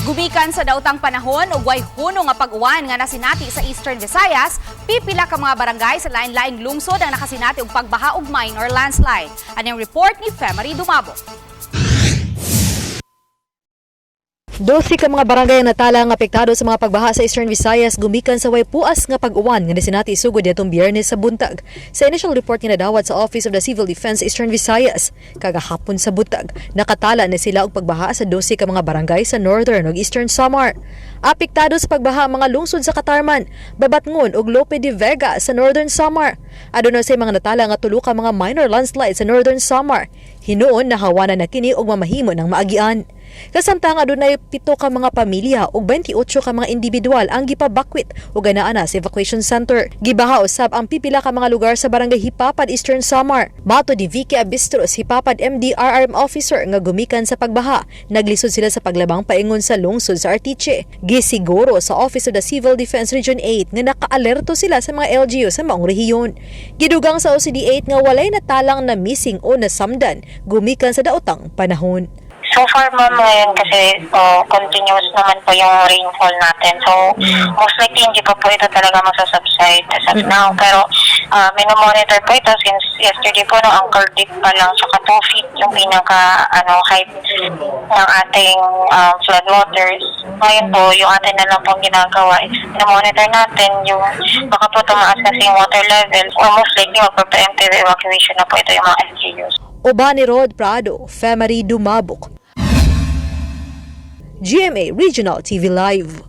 Gumikan sa daotang panahon ug way huno nga pag-uwan nga nasinati sa Eastern Visayas, pipila ka mga barangay sa lain-laing lungsod ang nakasinati og pagbaha ug minor landslide. Anong report ni Femery Dumabo. 12 ka mga barangay ang natala ang apektado sa mga pagbaha sa Eastern Visayas gumikan sa way puas nga pag-uwan nga nasinati sugod nitong Biyernes sa buntag. Sa initial report nga nadawat sa Office of the Civil Defense Eastern Visayas, kagahapon sa buntag, nakatala na sila og pagbaha sa 12 ka mga barangay sa Northern ug Eastern Samar. Apektado sa pagbaha ang mga lungsod sa Katarman, Babatngon ug Lope de Vega sa Northern Samar. Aduna sa mga natala nga tulo ka mga minor landslide sa Northern Samar. Hinuon nahawanan na kini og mamahimo ng maagian. Kasamtang adunay 7 ka mga pamilya ug 28 ka mga individual ang gipabakwit ug ganaa na sa evacuation center. Gibaha usab ang pipila ka mga lugar sa barangay Hipapad, Eastern Samar. Mato di Vicky Abistros, Hipapad MDRRM officer nga gumikan sa pagbaha, naglisod sila sa paglabang paingon sa lungsod sa Artiche. Gisiguro sa Office of the Civil Defense Region 8 nga nakaalerto sila sa mga LGU sa maong rehiyon. Gidugang sa OCD 8 nga walay natalang na missing o nasamdan gumikan sa daotang panahon. So far, ma'am, ngayon kasi continuous naman po yung rainfall natin. So, most likely hindi pa po ito talaga masasubside as of now. Pero, minomonitor po ito since yesterday po, no, ankle deep pa lang, saka 2 feet yung height ng ating flood waters. Ngayon po, yung atin na lang pong ginagawa is minomonitor natin yung baka po tumaas kasi yung water level or most likely magpa-preemptive evacuation na po ito yung mga LGUs. Oba ni Rod Prado, Femery Dumabok. GMA Regional TV Live.